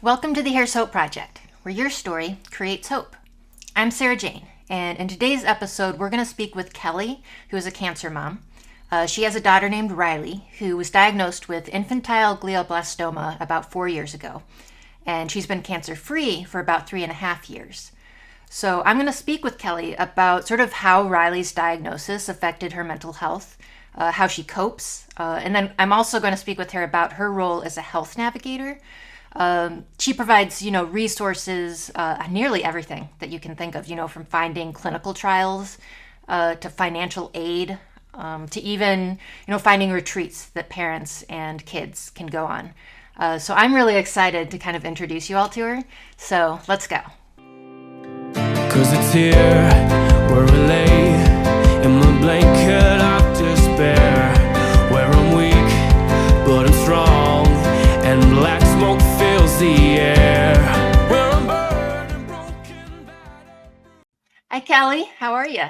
Welcome to the Here's Hope Project, where your story creates hope. I'm Sarah Jane, and in today's episode, we're going to speak with Kelly, who is a cancer mom. She has a daughter named Riley, who was diagnosed with infantile glioblastoma about 4 years ago, and she's been cancer-free for about 3.5 years. So I'm going to speak with Kelly about sort of how Riley's diagnosis affected her mental health, how she copes, and then I'm also going to speak with her about her role as a health navigator. She provides, resources on nearly everything that you can think of, from finding clinical trials to financial aid to even, finding retreats that parents and kids can go on. So I'm really excited to kind of introduce you all to her. So let's go. 'Cause it's here where we lay in the blanket of despair, where I'm weak but I'm strong and black smoke fills the air, where I'm burning broken. Hi, Kelly. How are you?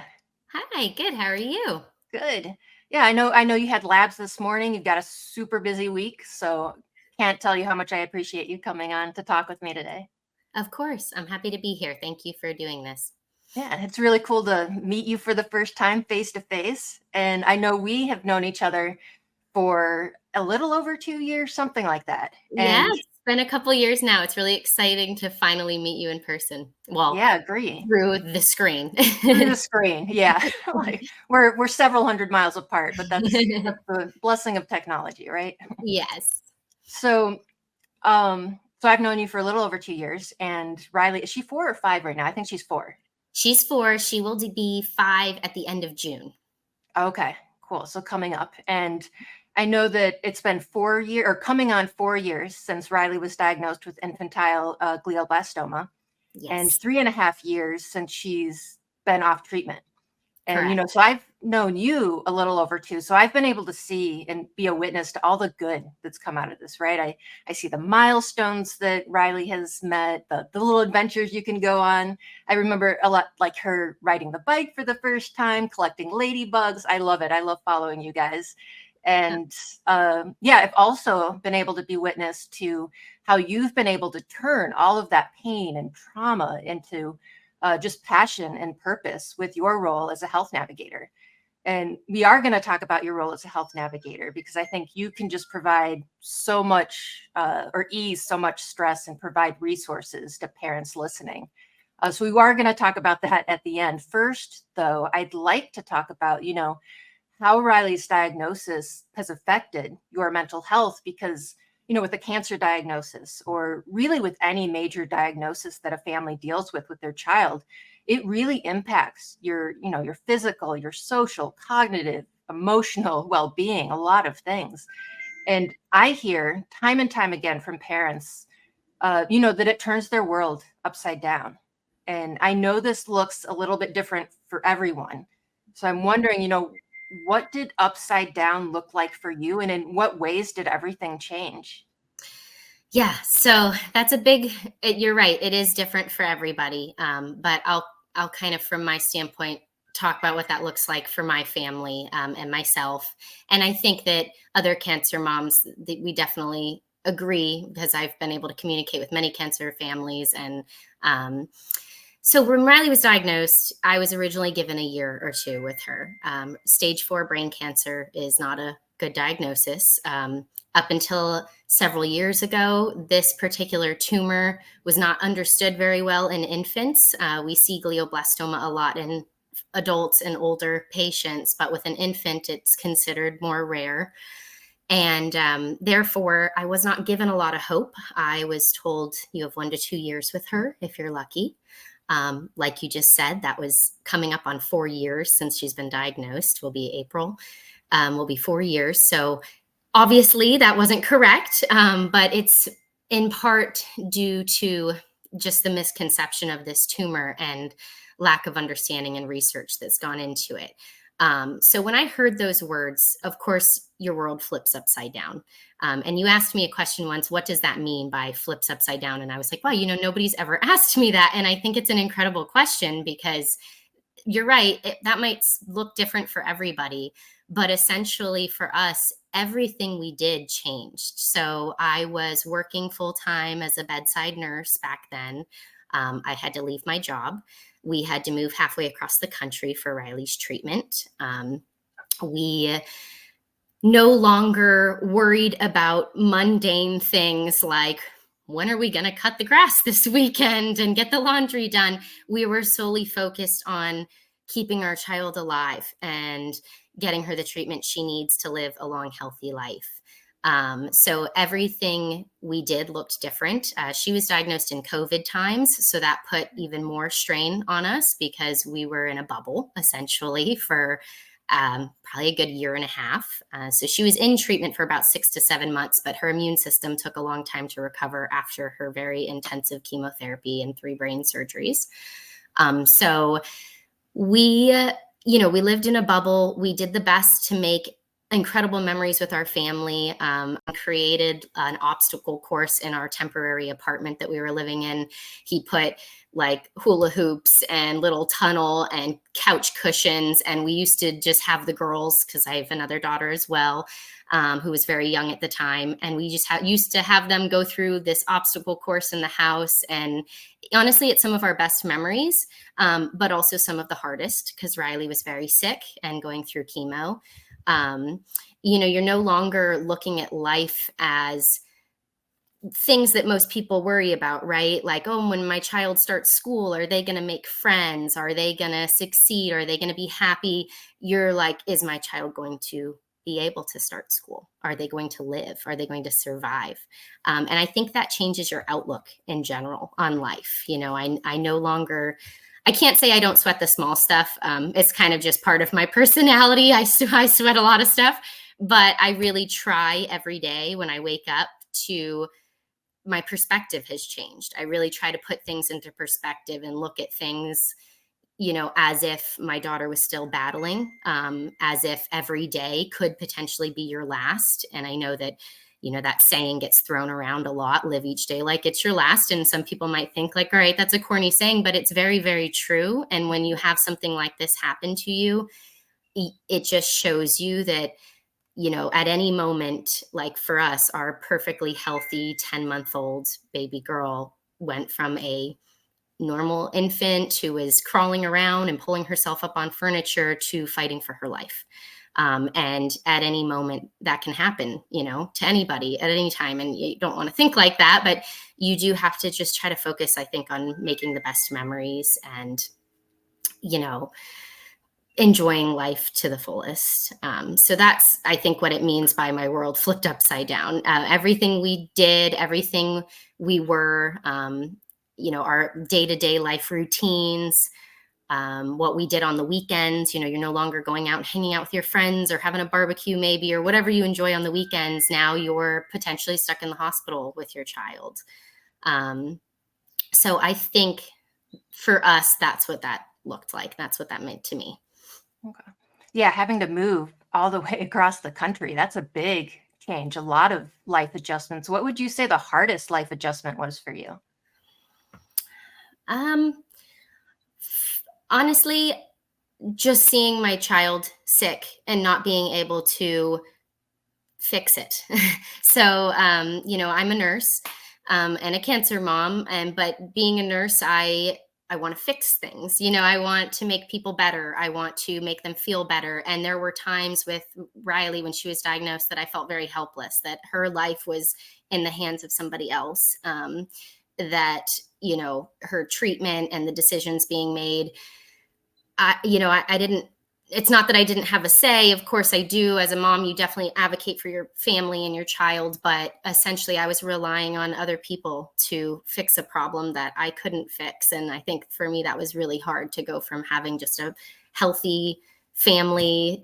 Hi, good. How are you? Good. Yeah, I know you had labs this morning. You've got a super busy week, so can't tell you how much I appreciate you coming on to talk with me today. Of course. I'm happy to be here. Thank you for doing this. Yeah, it's really cool to meet you for the first time face to face. And I know we have known each other for a little over 2 years, something like that. Yeah, And it's been a couple years now. It's really exciting to finally meet you in person. Well, yeah, agree. through the screen. Through the screen. Yeah. Like we're several hundred miles apart, but that's the blessing of technology, right? Yes. So so I've known you for a little over 2 years, and Riley, is she 4 or 5 right now? I think she's 4. She's 4. She will be 5 at the end of June. Okay, cool. So coming up. And I know that it's been 4 years or coming on 4 years since Riley was diagnosed with infantile glioblastoma, and Yes, 3.5 years since she's been off treatment. And, correct. so I've known you a little over 2. So I've been able to see and be a witness to all the good that's come out of this, right? I see the milestones that Riley has met, the little adventures you can go on. I remember a lot like her riding the bike for the first time, collecting ladybugs. I love it. I love following you guys. And yeah, I've also been able to be witness to how you've been able to turn all of that pain and trauma into just passion and purpose with your role as a health navigator. And we are going to talk about your role as a health navigator because I think you can just provide so much or ease so much stress and provide resources to parents listening. So we are going to talk about that at the end. First, though, I'd like to talk about, how Riley's diagnosis has affected your mental health because with a cancer diagnosis or really with any major diagnosis that a family deals with their child, it really impacts your physical, your social, cognitive, emotional well-being, a lot of things. And I hear time and time again from parents, that it turns their world upside down. And I know this looks a little bit different for everyone. So I'm wondering, what did upside down look like for you? And in what ways did everything change? Yeah, so that's you're right. It is different for everybody. But I'll kind of, from my standpoint, talk about what that looks like for my family and myself. And I think that other cancer moms, we definitely agree because I've been able to communicate with many cancer families. And so when Riley was diagnosed, I was originally given a year or 2 with her. Stage 4 brain cancer is not a good diagnosis. Up until several years ago, this particular tumor was not understood very well in infants. We see glioblastoma a lot in adults and older patients, but with an infant, it's considered more rare. And therefore, I was not given a lot of hope. I was told you have 1 to 2 years with her if you're lucky. Like you just said, that was coming up on 4 years since she's been diagnosed. Will be April. Will be 4 years. So obviously that wasn't correct, but it's in part due to just the misconception of this tumor and lack of understanding and research that's gone into it. So when I heard those words, of course, your world flips upside down. And you asked me a question once, what does that mean by flips upside down? And I was like, wow, nobody's ever asked me that. And I think it's an incredible question because you're right. That might look different for everybody. But essentially for us, everything we did changed. So I was working full time as a bedside nurse back then. I had to leave my job. We had to move halfway across the country for Riley's treatment. We no longer worried about mundane things like, when are we going to cut the grass this weekend and get the laundry done? We were solely focused on keeping our child alive and getting her the treatment she needs to live a long, healthy life. So everything we did looked different. She was diagnosed in COVID times, so that put even more strain on us because we were in a bubble essentially for probably a good year and a half. So she was in treatment for about 6 to 7 months, but her immune system took a long time to recover after her very intensive chemotherapy and 3 brain surgeries. So we lived in a bubble. We did the best to make incredible memories with our family. Created an obstacle course in our temporary apartment that we were living in. He put like hula hoops and little tunnel and couch cushions. And we used to just have the girls, because I have another daughter as well, who was very young at the time. And we just used to have them go through this obstacle course in the house. And honestly, it's some of our best memories, but also some of the hardest because Riley was very sick and going through chemo. You're no longer looking at life as things that most people worry about, right? Like, oh, when my child starts school, are they going to make friends? Are they going to succeed? Are they going to be happy? You're like, is my child going to be able to start school? Are they going to live? Are they going to survive? And I think that changes your outlook in general on life. I no longer, I can't say I don't sweat the small stuff. It's kind of just part of my personality. I sweat a lot of stuff, but I really try every day when I wake up to, my perspective has changed. I really try to put things into perspective and look at things, as if my daughter was still battling, as if every day could potentially be your last. And I know that, that saying gets thrown around a lot, live each day like it's your last. And some people might think like, all right, that's a corny saying, but it's very, very true. And when you have something like this happen to you, it just shows you that, at any moment, like for us, our perfectly healthy 10-month-old baby girl went from a normal infant who is crawling around and pulling herself up on furniture to fighting for her life. And at any moment that can happen, to anybody at any time. And you don't want to think like that, but you do have to just try to focus, I think, on making the best memories and, enjoying life to the fullest. So that's, I think, what it means by my world flipped upside down. Everything we did, everything we were, our day-to-day life routines, what we did on the weekends, you're no longer going out and hanging out with your friends or having a barbecue maybe, or whatever you enjoy on the weekends. Now you're potentially stuck in the hospital with your child. So I think for us, that's what that looked like. That's what that meant to me. Okay. Yeah, having to move all the way across the country, that's a big change, a lot of life adjustments. What would you say the hardest life adjustment was for you? Honestly, just seeing my child sick and not being able to fix it. So, I'm a nurse and a cancer mom, but being a nurse, I want to fix things. I want to make people better. I want to make them feel better. And there were times with Riley when she was diagnosed that I felt very helpless, that her life was in the hands of somebody else, that, her treatment and the decisions being made, I didn't, it's not that I didn't have a say. Of course I do. As a mom, you definitely advocate for your family and your child, but essentially I was relying on other people to fix a problem that I couldn't fix. And I think for me, that was really hard to go from having just a healthy family,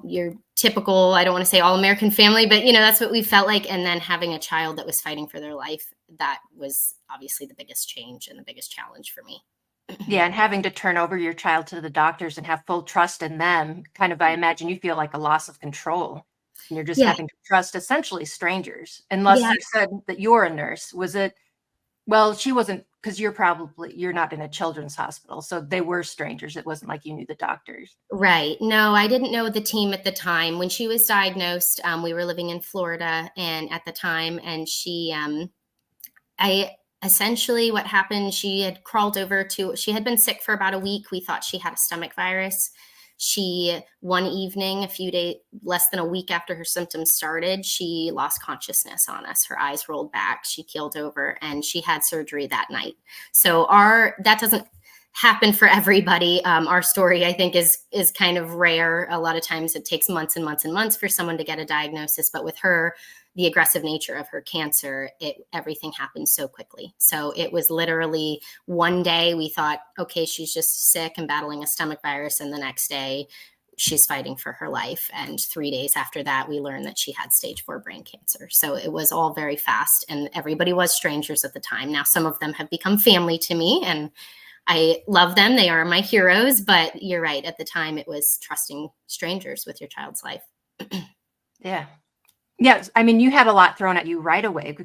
your typical, I don't want to say all American family, but that's what we felt like. And then having a child that was fighting for their life, that was obviously the biggest change and the biggest challenge for me. Yeah, and having to turn over your child to the doctors and have full trust in them, kind of, I imagine you feel like a loss of control. And you're just having to trust essentially strangers. Unless you said that you're a nurse. Was it, well, she wasn't because you're not in a children's hospital, so they were strangers. It wasn't like you knew the doctors. Right. No, I didn't know the team at the time. When she was diagnosed, we were living in Florida and at the time, and I essentially what happened, she had she had been sick for about a week. We thought she had a stomach virus. One evening, less than a week after her symptoms started, she lost consciousness on us. Her eyes rolled back, she keeled over, and she had surgery that night. So that doesn't happen for everybody. Our story, I think, is kind of rare. A lot of times it takes months and months and months for someone to get a diagnosis, but with her, the aggressive nature of her cancer, everything happened so quickly. So it was literally one day we thought, okay, she's just sick and battling a stomach virus. And the next day she's fighting for her life. And 3 days after that, we learned that she had stage 4 brain cancer. So it was all very fast, and everybody was strangers at the time. Now, some of them have become family to me, and I love them. They are my heroes, but you're right. At the time, it was trusting strangers with your child's life. Yeah. Yes. I mean, you had a lot thrown at you right away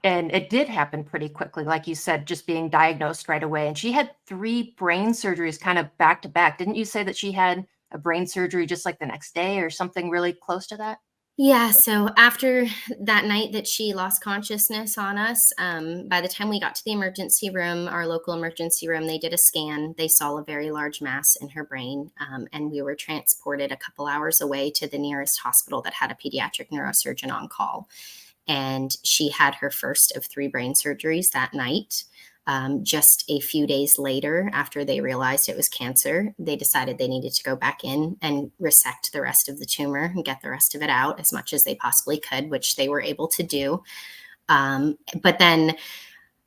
and it did happen pretty quickly. Like you said, just being diagnosed right away. And she had 3 brain surgeries kind of back to back. Didn't you say that she had a brain surgery just like the next day or something really close to that? Yeah. So after that night that she lost consciousness on us, by the time we got to the emergency room, our local emergency room, they did a scan. They saw a very large mass in her brain. And we were transported a couple hours away to the nearest hospital that had a pediatric neurosurgeon on call. And she had her first of 3 brain surgeries that night. Just a few days later, after they realized it was cancer, they decided they needed to go back in and resect the rest of the tumor and get the rest of it out as much as they possibly could, which they were able to do. But then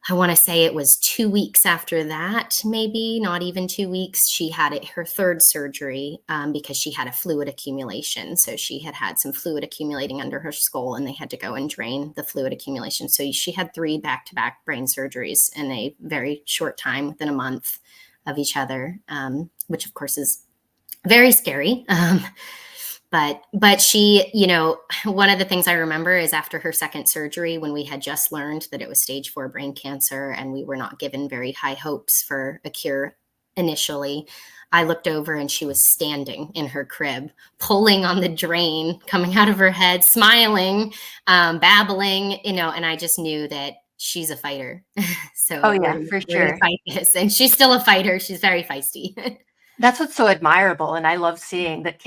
I want to say it was 2 weeks after that, maybe not even 2 weeks, she had her 3rd surgery because she had a fluid accumulation. So she had some fluid accumulating under her skull, and they had to go and drain the fluid accumulation. So she had 3 back-to-back brain surgeries in a very short time, within a month of each other, which of course is very scary. But she, one of the things I remember is after her 2nd surgery, when we had just learned that it was stage 4 brain cancer and we were not given very high hopes for a cure initially, I looked over and she was standing in her crib, pulling on the drain coming out of her head, smiling, babbling, and I just knew that she's a fighter. So Oh yeah, for we're sure. gonna fight this. And she's still a fighter. She's very feisty. That's what's so admirable. And I love seeing that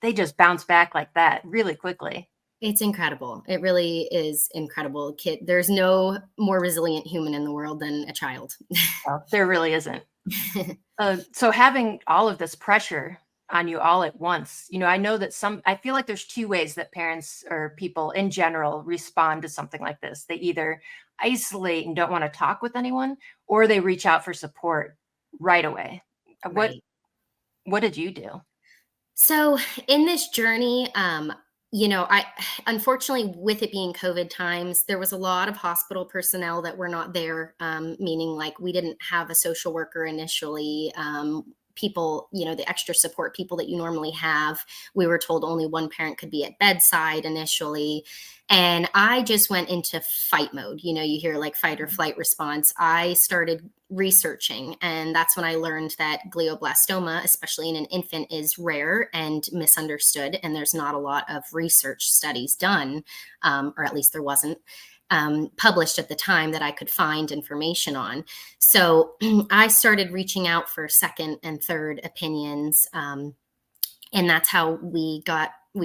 they just bounce back like that really quickly. It's incredible. It really is incredible. There's no more resilient human in the world than a child. Well, there really isn't. So having all of this pressure on you all at once, I know that I feel like there's 2 ways that parents or people in general respond to something like this. They either isolate and don't want to talk with anyone, or they reach out for support right away. Right. What did you do? So in this journey, I unfortunately, with it being COVID times, there was a lot of hospital personnel that were not there, meaning like we didn't have a social worker initially. People, the extra support people that you normally have. We were told only one parent could be at bedside initially. And I just went into fight mode. You hear like fight or flight response. I started researching, and that's when I learned that glioblastoma, especially in an infant, is rare and misunderstood. And there's not a lot of research studies done, or at least there wasn't published at the time that I could find information on. So I started reaching out for 2nd and 3rd opinions. And that's how we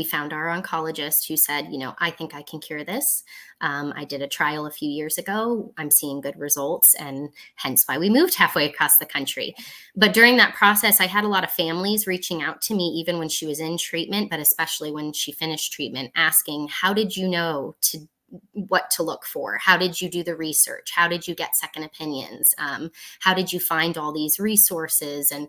found our oncologist, who said, I think I can cure this. I did a trial a few years ago. I'm seeing good results, and hence why we moved halfway across the country. But during that process, I had a lot of families reaching out to me, even when she was in treatment, but especially when she finished treatment, asking, how did you know what to look for? How did you do the research? How did you get second opinions? How did you find all these resources? And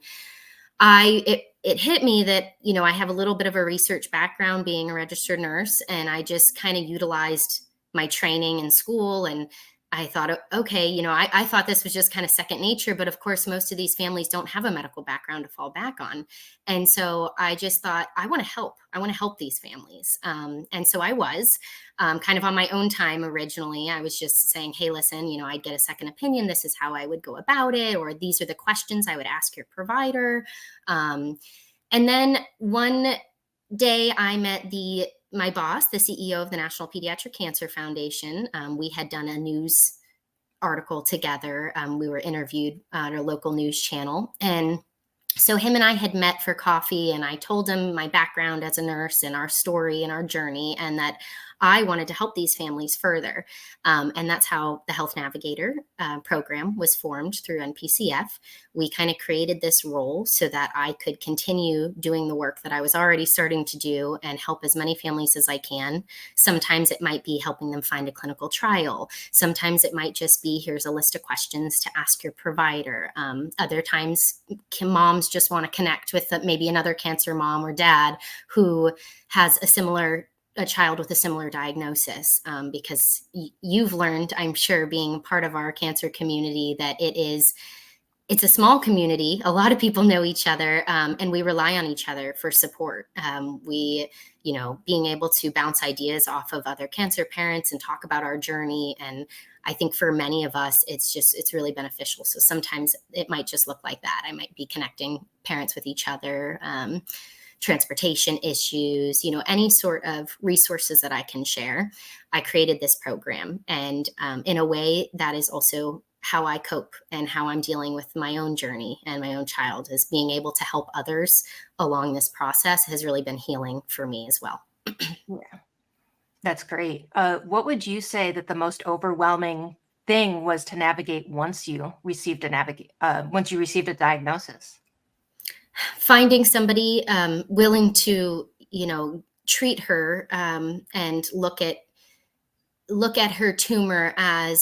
it hit me that, I have a little bit of a research background being a registered nurse, and I just kind of utilized my training in school and I thought, okay, I thought this was just kind of second nature, but of course, most of these families don't have a medical background to fall back on. And so I just thought, I want to help. I want to help these families. And so I was kind of on my own time originally. I was just saying, hey, listen, I'd get a second opinion. This is how I would go about it, or these are the questions I would ask your provider. And then one day I met my boss, the CEO of the National Pediatric Cancer Foundation. We had done a news article together. We were interviewed on our local news channel. And so him and I had met for coffee, and I told him my background as a nurse and our story and our journey, and that I wanted to help these families further. And that's how the Health Navigator program was formed through NPCF. We kind of created this role so that I could continue doing the work that I was already starting to do and help as many families as I can. Sometimes it might be helping them find a clinical trial. Sometimes it might just be, here's a list of questions to ask your provider. Other times, moms just want to connect with maybe another cancer mom or dad who has a child with a similar diagnosis, because you've learned, I'm sure, being part of our cancer community, that it's a small community. A lot of people know each other, and we rely on each other for support. Being able to bounce ideas off of other cancer parents and talk about our journey. And I think for many of us, it's really beneficial. So sometimes it might just look like that. I might be connecting parents with each other, transportation issues, any sort of resources that I can share. I created this program. And in a way, that is also how I cope and how I'm dealing with my own journey and my own child, is being able to help others along this process has really been healing for me as well. Yeah, that's great. What would you say that the most overwhelming thing was to navigate once you received a diagnosis? Finding somebody willing to, treat her and look at her tumor as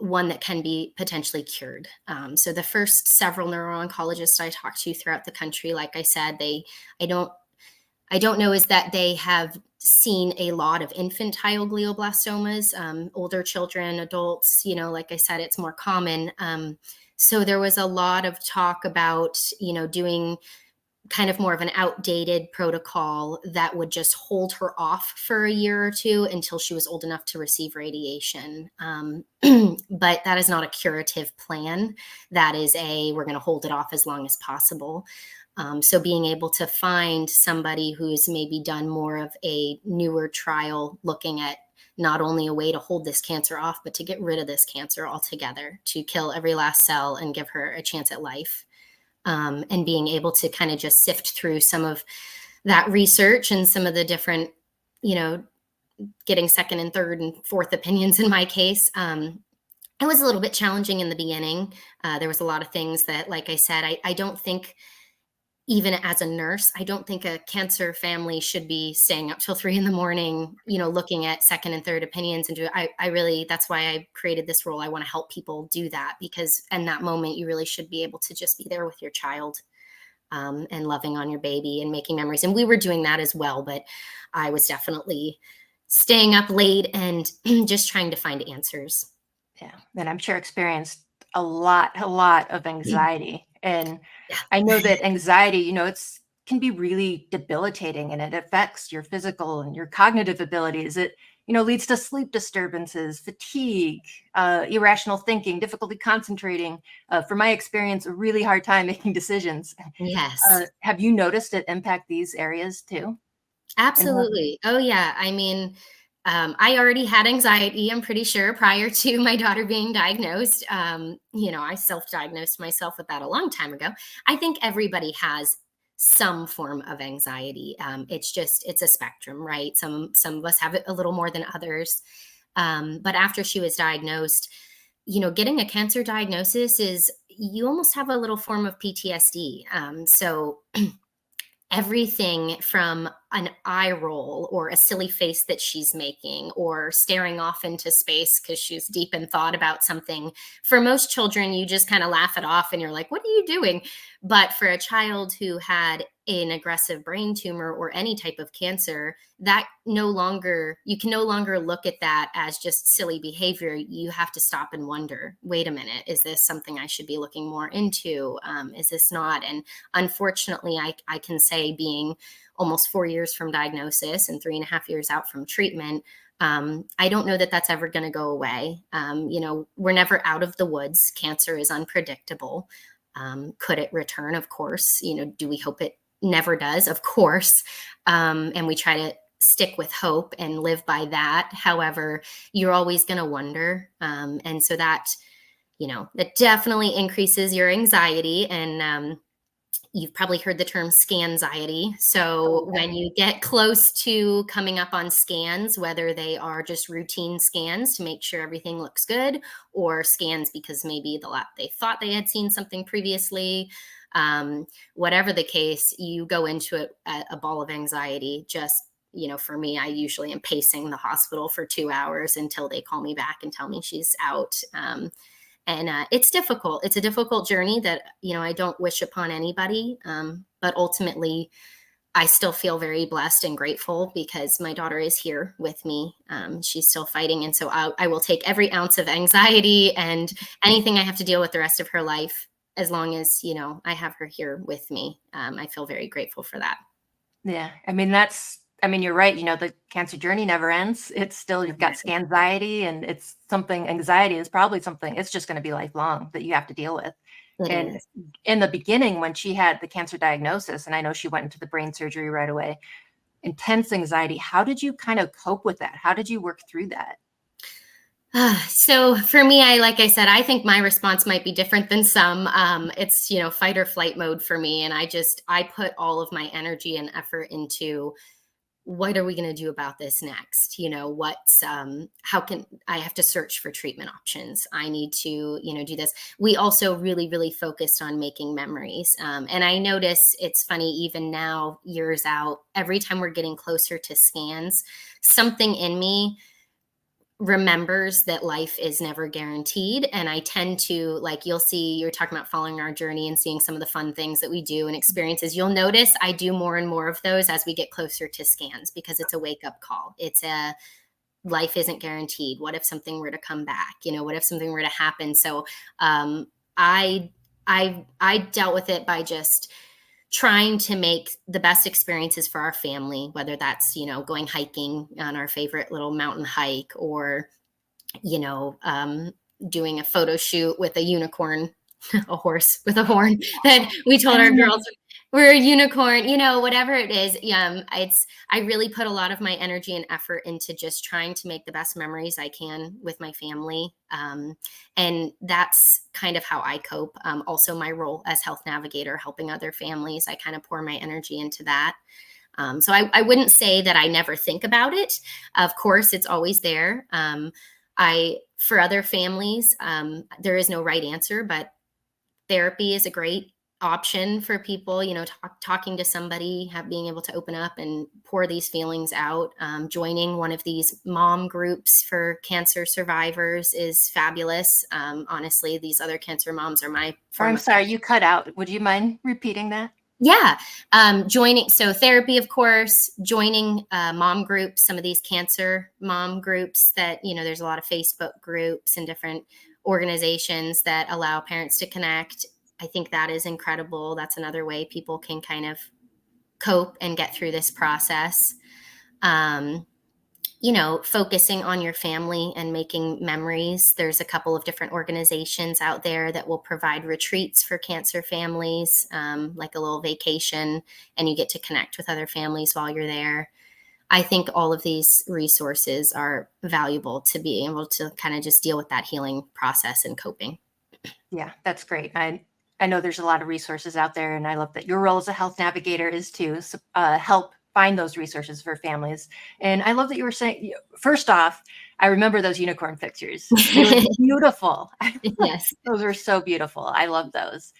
one that can be potentially cured. So the first several neuro-oncologists I talked to throughout the country, like I said, I don't know is that they have seen a lot of infantile glioblastomas, older children, adults, like I said, it's more common. So there was a lot of talk about, doing kind of more of an outdated protocol that would just hold her off for a year or two until she was old enough to receive radiation. But that is not a curative plan. That is we're going to hold it off as long as possible. So being able to find somebody who's maybe done more of a newer trial, looking at not only a way to hold this cancer off, but to get rid of this cancer altogether, to kill every last cell and give her a chance at life. And being able to kind of just sift through some of that research and some of the different, getting second and third and fourth opinions in my case. It was a little bit challenging in the beginning. There was a lot of things that, like I said, I don't think, even as a nurse, I don't think a cancer family should be staying up till 3 a.m, looking at second and third opinions. And that's why I created this role. I want to help people do that, because in that moment, you really should be able to just be there with your child, and loving on your baby and making memories. And we were doing that as well, but I was definitely staying up late and just trying to find answers. Yeah. And I'm sure experienced a lot of anxiety. And Yeah. I know that anxiety, can be really debilitating, and it affects your physical and your cognitive abilities. It, leads to sleep disturbances, fatigue, irrational thinking, difficulty concentrating. From my experience, a really hard time making decisions. Yes. Have you noticed it impact these areas too? Absolutely. Oh, yeah. I mean, I already had anxiety, I'm pretty sure, prior to my daughter being diagnosed. I self-diagnosed myself with that a long time ago. I think everybody has some form of anxiety. It's a spectrum, right? Some of us have it a little more than others. But after she was diagnosed, getting a cancer diagnosis is, you almost have a little form of PTSD. So everything from an eye roll or a silly face that she's making or staring off into space because she's deep in thought about something. For most children, you just kind of laugh it off and you're like, what are you doing? But for a child who had an aggressive brain tumor or any type of cancer, that you can no longer look at that as just silly behavior. You have to stop and wonder, wait a minute, is this something I should be looking more into? Is this not? And unfortunately, I can say, being almost 4 years from diagnosis and 3.5 years out from treatment, I don't know that that's ever going to go away. We're never out of the woods. Cancer is unpredictable. Could it return? Of course. Do we hope it never does? Of course. And we try to stick with hope and live by that. However, you're always going to wonder. And so that definitely increases your anxiety. And you've probably heard the term scanxiety. So when you get close to coming up on scans, whether they are just routine scans to make sure everything looks good, or scans because maybe they thought they had seen something previously, whatever the case, you go into it at a ball of anxiety. Just, for me, I usually am pacing the hospital for 2 hours until they call me back and tell me she's out. And it's difficult. It's a difficult journey that, I don't wish upon anybody. But ultimately, I still feel very blessed and grateful because my daughter is here with me. She's still fighting. And so I will take every ounce of anxiety and anything I have to deal with the rest of her life, as long as, I have her here with me. I feel very grateful for that. Yeah. You're right. The cancer journey never ends. It's still, you've got scanxiety, and it's something, anxiety is probably something, it's just going to be lifelong that you have to deal with. It is. In the beginning, when she had the cancer diagnosis, and I know she went into the brain surgery right away, intense anxiety. How did you kind of cope with that? How did you work through that? So for me, like I said, I think my response might be different than some. It's, fight or flight mode for me. And I put all of my energy and effort into, what are we going to do about this next? How can I have to search for treatment options? I need to, do this. We also really, really focused on making memories. And I notice it's funny, even now, years out, every time we're getting closer to scans, something in me remembers that life is never guaranteed. And I tend to, you'll see, you're talking about following our journey and seeing some of the fun things that we do and experiences. You'll notice I do more and more of those as we get closer to scans, because it's a wake up call. It's life isn't guaranteed. What if something were to come back? What if something were to happen? So I dealt with it by just trying to make the best experiences for our family, whether that's, going hiking on our favorite little mountain hike, or, doing a photo shoot with a unicorn, a horse with a horn that we told our girls we're a unicorn, whatever it is. I really put a lot of my energy and effort into just trying to make the best memories I can with my family. And that's kind of how I cope. Also, my role as health navigator, helping other families, I kind of pour my energy into that. So I wouldn't say that I never think about it. Of course, it's always there. For other families, there is no right answer, but therapy is a great option for people, talking to somebody, being able to open up and pour these feelings out. Joining one of these mom groups for cancer survivors is fabulous. Honestly, these other cancer moms are my I'm sorry, you cut out. Would you mind repeating that? Yeah. So therapy, of course, joining mom groups, some of these cancer mom groups that, there's a lot of Facebook groups and different organizations that allow parents to connect. I think that is incredible. That's another way people can kind of cope and get through this process. Focusing on your family and making memories. There's a couple of different organizations out there that will provide retreats for cancer families, like a little vacation, and you get to connect with other families while you're there. I think all of these resources are valuable to be able to kind of just deal with that healing process and coping. Yeah, that's great. I know there's a lot of resources out there, and I love that your role as a health navigator is to help find those resources for families. And I love that you were saying, first off, I remember those unicorn pictures. They were beautiful. Yes. Those are so beautiful. I love those.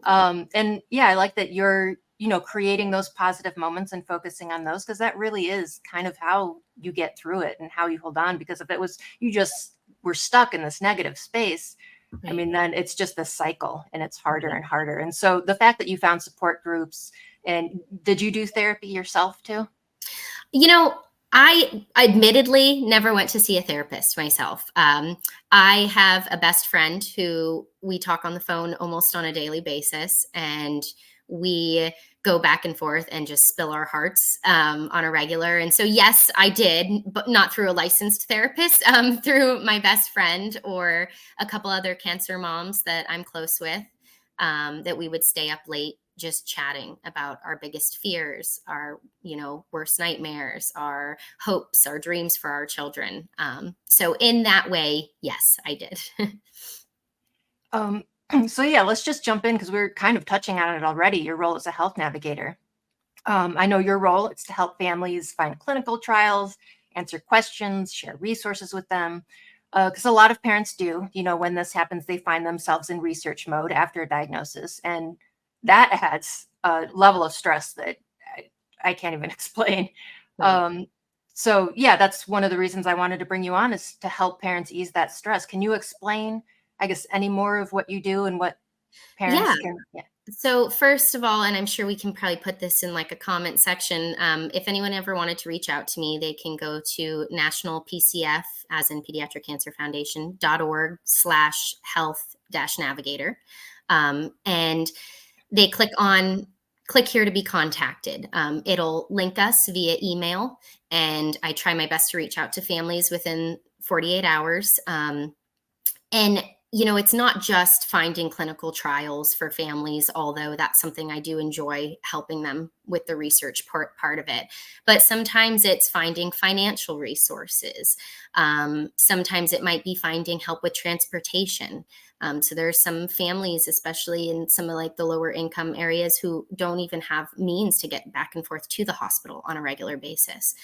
And yeah, I like that you're creating those positive moments and focusing on those, because that really is kind of how you get through it and how you hold on. Because if it was, you just were stuck in this negative space, I mean, then it's just a cycle and it's harder and harder. And so the fact that you found support groups, and did you do therapy yourself too? I admittedly never went to see a therapist myself. I have a best friend who we talk on the phone almost on a daily basis, and we go back and forth and just spill our hearts on a regular. And so, yes, I did, but not through a licensed therapist, through my best friend or a couple other cancer moms that I'm close with, that we would stay up late just chatting about our biggest fears, our, worst nightmares, our hopes, our dreams for our children. So in that way, yes, I did. So yeah, let's just jump in, because we're kind of touching on it already. Your role as a health navigator. I know your role, it's to help families find clinical trials, answer questions, share resources with them. Because a lot of parents do, when this happens, they find themselves in research mode after a diagnosis. And that adds a level of stress that I can't even explain. Right. So yeah, that's one of the reasons I wanted to bring you on, is to help parents ease that stress. Can you explain, I guess, any more of what you do and what parents Yeah. can? Yeah. So first of all, and I'm sure we can probably put this in like a comment section. If anyone ever wanted to reach out to me, they can go to National PCF, as in Pediatric Cancer Foundation.org/health-navigator. And they click here to be contacted. It'll link us via email, and I try my best to reach out to families within 48 hours. And it's not just finding clinical trials for families, although that's something I do enjoy, helping them with the research part of it. But sometimes it's finding financial resources. Sometimes it might be finding help with transportation. So there's some families, especially in some of like the lower income areas, who don't even have means to get back and forth to the hospital on a regular basis.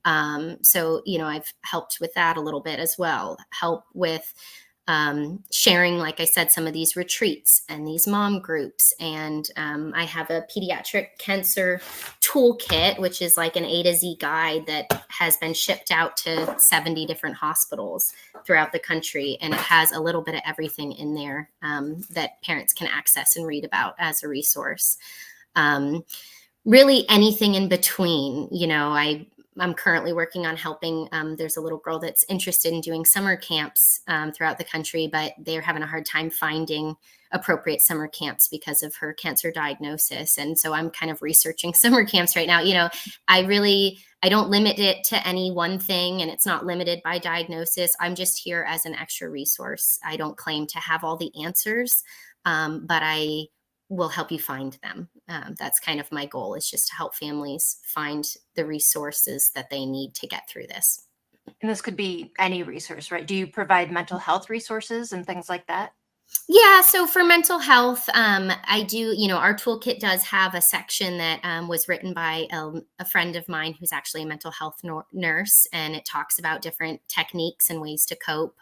So, I've helped with that a little bit as well. Help with sharing, like I said, some of these retreats and these mom groups. And I have a pediatric cancer toolkit, which is like an A to Z guide that has been shipped out to 70 different hospitals throughout the country. And it has a little bit of everything in there that parents can access and read about as a resource. Really anything in between. I'm currently working on helping. There's a little girl that's interested in doing summer camps throughout the country, but they're having a hard time finding appropriate summer camps because of her cancer diagnosis. And so I'm kind of researching summer camps right now. I don't limit it to any one thing, and it's not limited by diagnosis. I'm just here as an extra resource. I don't claim to have all the answers, but I will help you find them. That's kind of my goal, is just to help families find the resources that they need to get through this. And this could be any resource, right? Do you provide mental health resources and things like that? Yeah. So for mental health, I do, our toolkit does have a section that was written by a friend of mine who's actually a mental health nurse, and it talks about different techniques and ways to cope.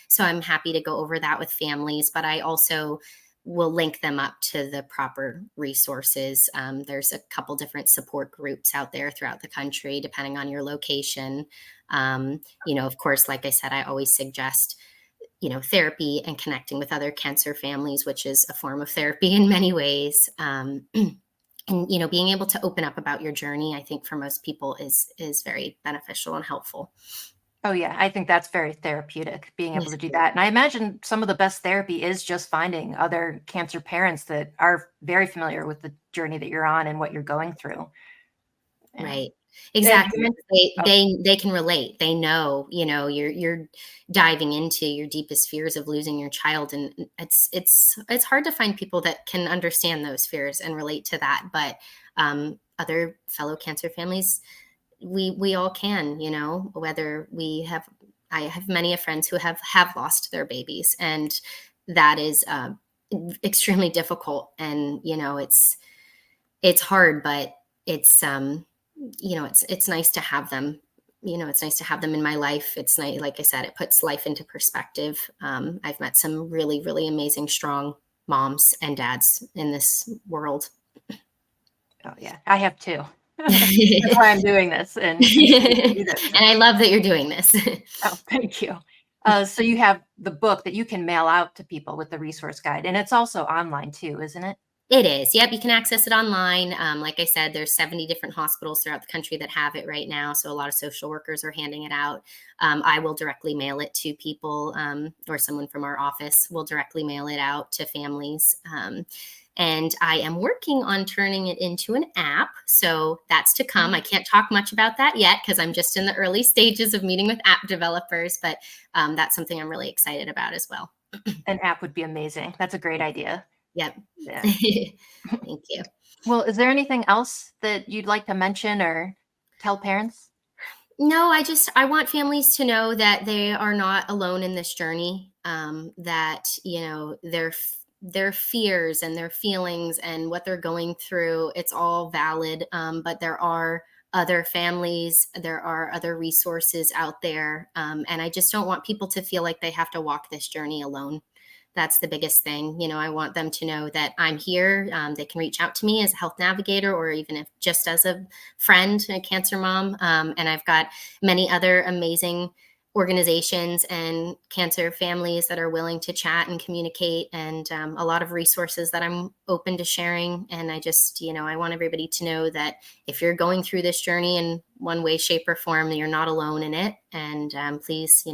So I'm happy to go over that with families, but I also will link them up to the proper resources. There's a couple different support groups out there throughout the country, depending on your location. Of course, like I said, I always suggest, therapy and connecting with other cancer families, which is a form of therapy in many ways. And, being able to open up about your journey, I think for most people is very beneficial and helpful. Oh yeah, I think that's very therapeutic, being able to do that. And I imagine some of the best therapy is just finding other cancer parents that are very familiar with the journey that you're on and what you're going through. Right. Exactly. They can relate. They know, you're diving into your deepest fears of losing your child. And it's hard to find people that can understand those fears and relate to that. But other fellow cancer families, we all can, whether I have many friends who have lost their babies, and that is extremely difficult. And, it's hard, but it's nice to have them. It's nice to have them in my life. It's nice. Like I said, it puts life into perspective. I've met some really, really amazing, strong moms and dads in this world. Oh yeah, I have two. That's why I'm doing this, and do this. And I love that you're doing this. Oh, thank you. So you have the book that you can mail out to people with the resource guide, and it's also online too, isn't it? It is. Yep. You can access it online. Like I said, there's 70 different hospitals throughout the country that have it right now. So a lot of social workers are handing it out. I will directly mail it to people, or someone from our office will directly mail it out to families. And I am working on turning it into an app. So that's to come. I can't talk much about that yet because I'm just in the early stages of meeting with app developers, but that's something I'm really excited about as well. An app would be amazing. That's a great idea. Yep. Yeah. Thank you. Well, is there anything else that you'd like to mention or tell parents? No, I want families to know that they are not alone in this journey, that, their fears and their feelings and what they're going through, it's all valid. But there are other families, there are other resources out there. And I just don't want people to feel like they have to walk this journey alone. That's the biggest thing. I want them to know that I'm here. They can reach out to me as a health navigator, or even if just as a friend, a cancer mom. And I've got many other amazing organizations and cancer families that are willing to chat and communicate, and a lot of resources that I'm open to sharing. And I just, I want everybody to know that if you're going through this journey in one way, shape, or form, you're not alone in it. And please,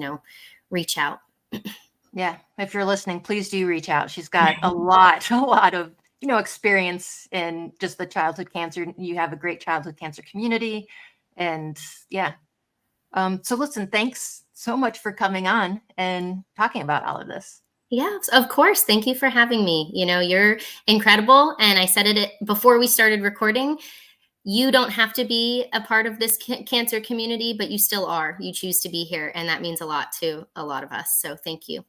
reach out. Yeah, if you're listening, please do reach out. She's got a lot of, experience in just the childhood cancer. You have a great childhood cancer community. And yeah. So listen, thanks so much for coming on and talking about all of this. Yeah, of course. Thank you for having me. You're incredible. And I said it before we started recording. You don't have to be a part of this cancer community, but you still are. You choose to be here. And that means a lot to a lot of us. So thank you.